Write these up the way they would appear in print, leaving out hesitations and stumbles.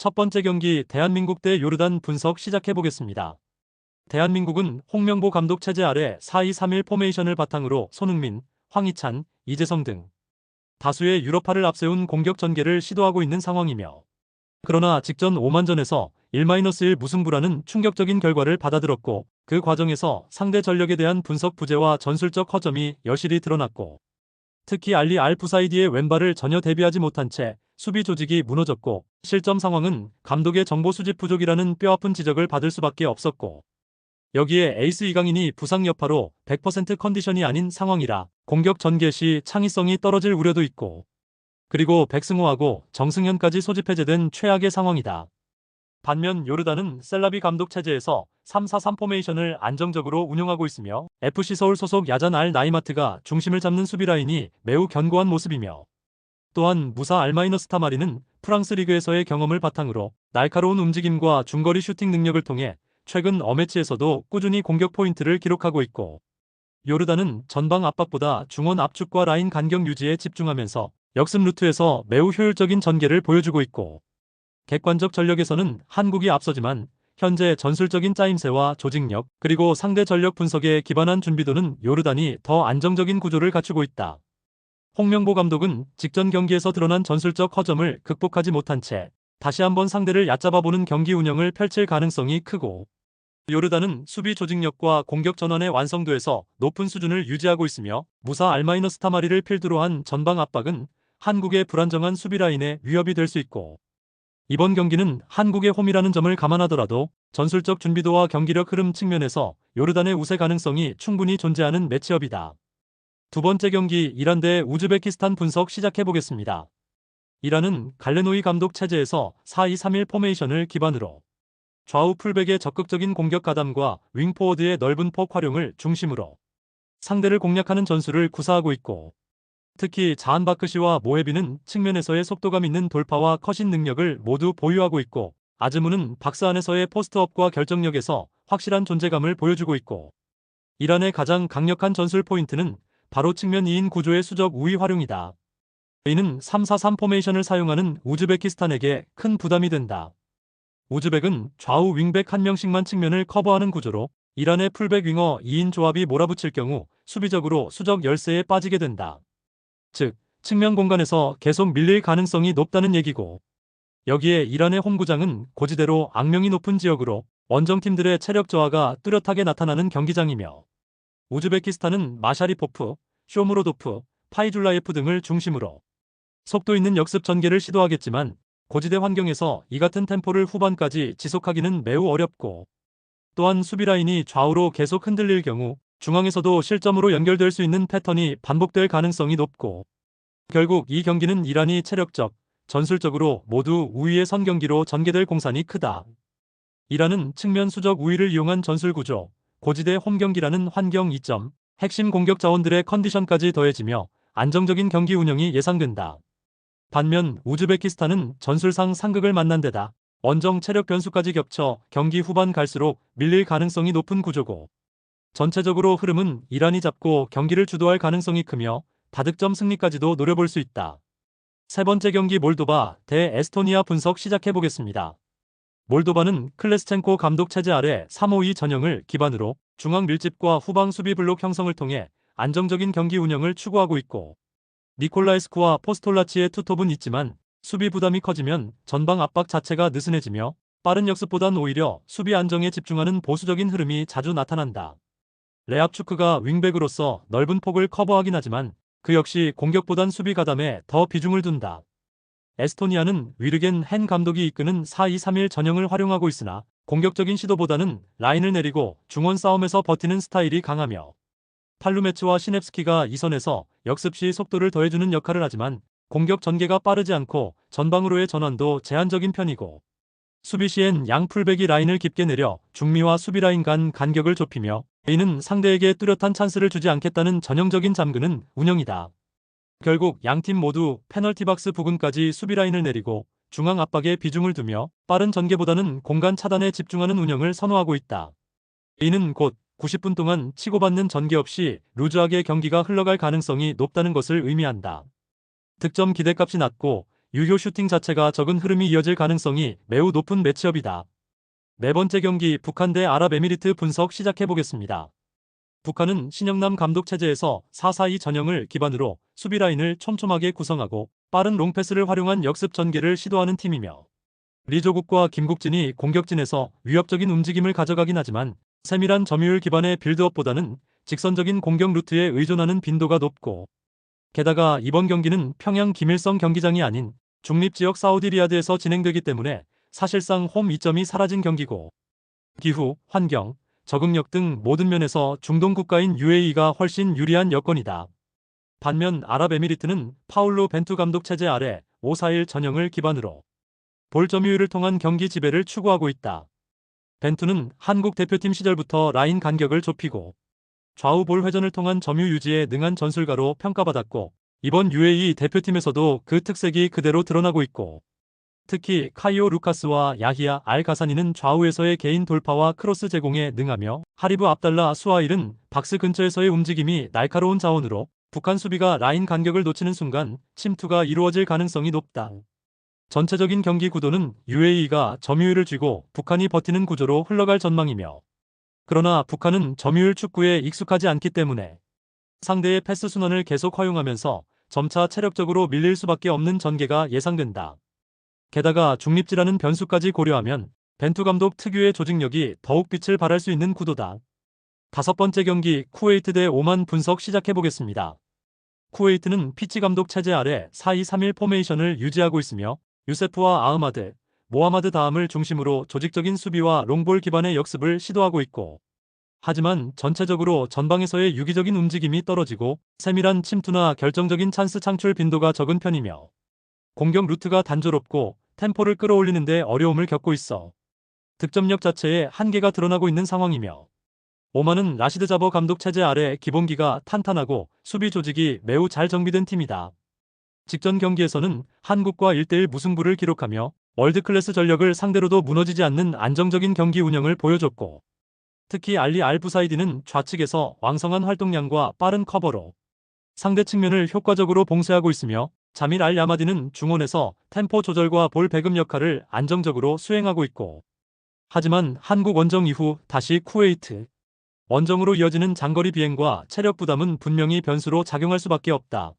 첫 번째 경기 대한민국 대 요르단 분석 시작해보겠습니다. 대한민국은 홍명보 감독 체제 아래 4-2-3-1 포메이션을 바탕으로 손흥민, 황희찬, 이재성 등 다수의 유럽파를 앞세운 공격 전개를 시도하고 있는 상황이며, 그러나 직전 오만전에서 1-1 무승부라는 충격적인 결과를 받아들었고, 그 과정에서 상대 전력에 대한 분석 부재와 전술적 허점이 여실히 드러났고, 특히 알리 알 부사이디의 왼발을 전혀 대비하지 못한 채 수비 조직이 무너졌고, 실점 상황은 감독의 정보 수집 부족이라는 뼈아픈 지적을 받을 수밖에 없었고, 여기에 에이스 이강인이 부상 여파로 100% 컨디션이 아닌 상황이라 공격 전개 시 창의성이 떨어질 우려도 있고, 그리고 백승호하고 정승현까지 소집 해제된 최악의 상황이다. 반면 요르단은 셀라비 감독 체제에서 3-4-3 포메이션을 안정적으로 운영하고 있으며, FC 서울 소속 야잔 알 나이마트가 중심을 잡는 수비 라인이 매우 견고한 모습이며, 또한 무사 알마이너스타마리는 프랑스 리그에서의 경험을 바탕으로 날카로운 움직임과 중거리 슈팅 능력을 통해 최근 어매치에서도 꾸준히 공격 포인트를 기록하고 있고, 요르단은 전방 압박보다 중원 압축과 라인 간격 유지에 집중하면서 역습 루트에서 매우 효율적인 전개를 보여주고 있고, 객관적 전력에서는 한국이 앞서지만 현재 전술적인 짜임새와 조직력, 그리고 상대 전력 분석에 기반한 준비도는 요르단이 더 안정적인 구조를 갖추고 있다. 홍명보 감독은 직전 경기에서 드러난 전술적 허점을 극복하지 못한 채 다시 한번 상대를 얕잡아보는 경기 운영을 펼칠 가능성이 크고, 요르단은 수비 조직력과 공격 전환의 완성도에서 높은 수준을 유지하고 있으며, 무사 알마이너스타마리를 필두로 한 전방 압박은 한국의 불안정한 수비 라인에 위협이 될 수 있고, 이번 경기는 한국의 홈이라는 점을 감안하더라도 전술적 준비도와 경기력 흐름 측면에서 요르단의 우세 가능성이 충분히 존재하는 매치업이다. 두 번째 경기 이란 대 우즈베키스탄 분석 시작해보겠습니다. 이란은 갈레노이 감독 체제에서 4-2-3-1 포메이션을 기반으로 좌우 풀백의 적극적인 공격 가담과 윙포워드의 넓은 폭 활용을 중심으로 상대를 공략하는 전술을 구사하고 있고, 특히 자한 바크시와 모헤비는 측면에서의 속도감 있는 돌파와 컷인 능력을 모두 보유하고 있고, 아즈무는 박스 안에서의 포스트업과 결정력에서 확실한 존재감을 보여주고 있고, 이란의 가장 강력한 전술 포인트는 바로 측면 2인 구조의 수적 우위 활용이다. 이는 3-4-3 포메이션을 사용하는 우즈베키스탄에게 큰 부담이 된다. 우즈벡은 좌우 윙백 한 명씩만 측면을 커버하는 구조로 이란의 풀백 윙어 2인 조합이 몰아붙일 경우 수비적으로 수적 열세에 빠지게 된다. 즉, 측면 공간에서 계속 밀릴 가능성이 높다는 얘기고, 여기에 이란의 홈구장은 고지대로 악명이 높은 지역으로 원정팀들의 체력 저하가 뚜렷하게 나타나는 경기장이며, 우즈베키스탄은 마샤리포프, 쇼무로도프, 파이줄라예프 등을 중심으로 속도 있는 역습 전개를 시도하겠지만, 고지대 환경에서 이 같은 템포를 후반까지 지속하기는 매우 어렵고, 또한 수비 라인이 좌우로 계속 흔들릴 경우 중앙에서도 실점으로 연결될 수 있는 패턴이 반복될 가능성이 높고, 결국 이 경기는 이란이 체력적, 전술적으로 모두 우위에 선 경기로 전개될 공산이 크다. 이란은 측면 수적 우위를 이용한 전술 구조, 고지대 홈 경기라는 환경 이점, 핵심 공격 자원들의 컨디션까지 더해지며 안정적인 경기 운영이 예상된다. 반면 우즈베키스탄은 전술상 상극을 만난 데다 원정 체력 변수까지 겹쳐 경기 후반 갈수록 밀릴 가능성이 높은 구조고, 전체적으로 흐름은 이란이 잡고 경기를 주도할 가능성이 크며 다득점 승리까지도 노려볼 수 있다. 세 번째 경기 몰도바 대 에스토니아 분석 시작해보겠습니다. 몰도바는 클레스첸코 감독 체제 아래 3-5-2 전형을 기반으로 중앙 밀집과 후방 수비 블록 형성을 통해 안정적인 경기 운영을 추구하고 있고, 니콜라에스쿠와 포스톨라치의 투톱은 있지만 수비 부담이 커지면 전방 압박 자체가 느슨해지며 빠른 역습보단 오히려 수비 안정에 집중하는 보수적인 흐름이 자주 나타난다. 레압추크가 윙백으로서 넓은 폭을 커버하긴 하지만 그 역시 공격보단 수비 가담에 더 비중을 둔다. 에스토니아는 위르겐 헨 감독이 이끄는 4-2-3-1 전형을 활용하고 있으나 공격적인 시도보다는 라인을 내리고 중원 싸움에서 버티는 스타일이 강하며, 팔루메츠와 시냅스키가 이선에서 역습 시 속도를 더해주는 역할을 하지만 공격 전개가 빠르지 않고 전방으로의 전환도 제한적인 편이고, 수비 시엔 양 풀백이 라인을 깊게 내려 중미와 수비 라인 간 간격을 좁히며 이는 상대에게 뚜렷한 찬스를 주지 않겠다는 전형적인 잠그는 운영이다. 결국 양팀 모두 페널티 박스 부근까지 수비 라인을 내리고 중앙 압박에 비중을 두며 빠른 전개보다는 공간 차단에 집중하는 운영을 선호하고 있다. 이는 곧 90분 동안 치고받는 전개 없이 루즈하게 경기가 흘러갈 가능성이 높다는 것을 의미한다. 득점 기대값이 낮고 유효 슈팅 자체가 적은 흐름이 이어질 가능성이 매우 높은 매치업이다. 네 번째 경기 북한 대 아랍에미리트 분석 시작해보겠습니다. 북한은 신영남 감독 체제에서 4-4-2 전형을 기반으로 수비 라인을 촘촘하게 구성하고 빠른 롱패스를 활용한 역습 전개를 시도하는 팀이며, 리조국과 김국진이 공격진에서 위협적인 움직임을 가져가긴 하지만 세밀한 점유율 기반의 빌드업보다는 직선적인 공격 루트에 의존하는 빈도가 높고, 게다가 이번 경기는 평양 김일성 경기장이 아닌 중립지역 사우디리야드에서 진행되기 때문에 사실상 홈 이점이 사라진 경기고, 기후, 환경, 적응력 등 모든 면에서 중동 국가인 UAE가 훨씬 유리한 여건이다. 반면 아랍에미리트는 파울루 벤투 감독 체제 아래 5-4-1 전형을 기반으로 볼 점유율을 통한 경기 지배를 추구하고 있다. 벤투는 한국 대표팀 시절부터 라인 간격을 좁히고 좌우 볼 회전을 통한 점유 유지에 능한 전술가로 평가받았고, 이번 UAE 대표팀에서도 그 특색이 그대로 드러나고 있고, 특히 카이오 루카스와 야히야 알 가사니는 좌우에서의 개인 돌파와 크로스 제공에 능하며, 하리브 압달라 수하일은 박스 근처에서의 움직임이 날카로운 자원으로 북한 수비가 라인 간격을 놓치는 순간 침투가 이루어질 가능성이 높다. 전체적인 경기 구도는 UAE가 점유율을 쥐고 북한이 버티는 구조로 흘러갈 전망이며, 그러나 북한은 점유율 축구에 익숙하지 않기 때문에 상대의 패스 순환을 계속 허용하면서 점차 체력적으로 밀릴 수밖에 없는 전개가 예상된다. 게다가 중립지라는 변수까지 고려하면 벤투 감독 특유의 조직력이 더욱 빛을 발할 수 있는 구도다. 다섯 번째 경기 쿠웨이트 대 오만 분석 시작해보겠습니다. 쿠웨이트는 피치 감독 체제 아래 4-2-3-1 포메이션을 유지하고 있으며, 유세프와 아흐마드, 모하마드 다함을 중심으로 조직적인 수비와 롱볼 기반의 역습을 시도하고 있고, 하지만 전체적으로 전방에서의 유기적인 움직임이 떨어지고 세밀한 침투나 결정적인 찬스 창출 빈도가 적은 편이며, 공격 루트가 단조롭고 템포를 끌어올리는 데 어려움을 겪고 있어 득점력 자체에 한계가 드러나고 있는 상황이며, 오만은 라시드 자버 감독 체제 아래 기본기가 탄탄하고 수비 조직이 매우 잘 정비된 팀이다. 직전 경기에서는 한국과 1대1 무승부를 기록하며 월드클래스 전력을 상대로도 무너지지 않는 안정적인 경기 운영을 보여줬고, 특히 알리 알 부사이디는 좌측에서 왕성한 활동량과 빠른 커버로 상대 측면을 효과적으로 봉쇄하고 있으며, 자밀 알 야마디는 중원에서 템포 조절과 볼 배급 역할을 안정적으로 수행하고 있고, 하지만 한국 원정 이후 다시 쿠웨이트 원정으로 이어지는 장거리 비행과 체력 부담은 분명히 변수로 작용할 수밖에 없다.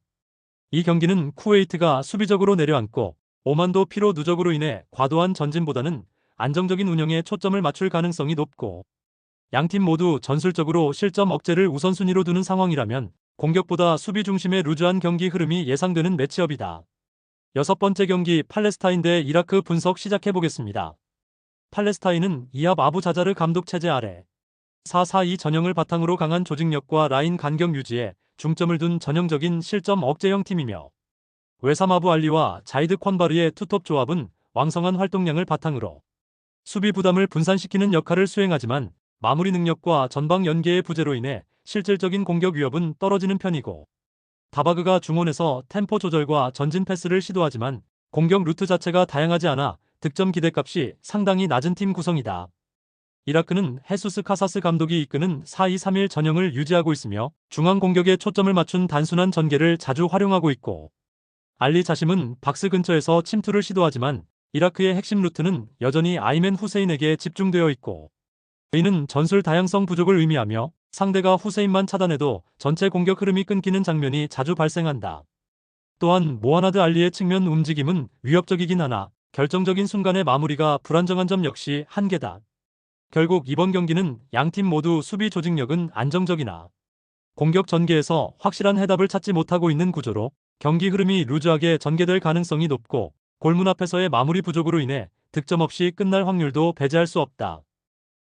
이 경기는 쿠웨이트가 수비적으로 내려앉고 오만도 피로 누적으로 인해 과도한 전진보다는 안정적인 운영에 초점을 맞출 가능성이 높고, 양팀 모두 전술적으로 실점 억제를 우선순위로 두는 상황이라면 공격보다 수비 중심의 루즈한 경기 흐름이 예상되는 매치업이다. 여섯 번째 경기 팔레스타인 대 이라크 분석 시작해보겠습니다. 팔레스타인은 이합 아부 자자르 감독 체제 아래 4-4-2 전형을 바탕으로 강한 조직력과 라인 간격 유지에 중점을 둔 전형적인 실점 억제형 팀이며, 웨삼 아부 알리와 자이드 콘바르의 투톱 조합은 왕성한 활동량을 바탕으로 수비 부담을 분산시키는 역할을 수행하지만 마무리 능력과 전방 연계의 부재로 인해 실질적인 공격 위협은 떨어지는 편이고, 다바그가 중원에서 템포 조절과 전진 패스를 시도하지만 공격 루트 자체가 다양하지 않아 득점 기대값이 상당히 낮은 팀 구성이다. 이라크는 헤수스 카사스 감독이 이끄는 4-2-3-1 전형을 유지하고 있으며 중앙 공격에 초점을 맞춘 단순한 전개를 자주 활용하고 있고, 알리 자심은 박스 근처에서 침투를 시도하지만 이라크의 핵심 루트는 여전히 아이맨 후세인에게 집중되어 있고, 이는 전술 다양성 부족을 의미하며 상대가 후세인만 차단해도 전체 공격 흐름이 끊기는 장면이 자주 발생한다. 또한 모하나드 알리의 측면 움직임은 위협적이긴 하나 결정적인 순간의 마무리가 불안정한 점 역시 한계다. 결국 이번 경기는 양팀 모두 수비 조직력은 안정적이나 공격 전개에서 확실한 해답을 찾지 못하고 있는 구조로 경기 흐름이 루즈하게 전개될 가능성이 높고, 골문 앞에서의 마무리 부족으로 인해 득점 없이 끝날 확률도 배제할 수 없다.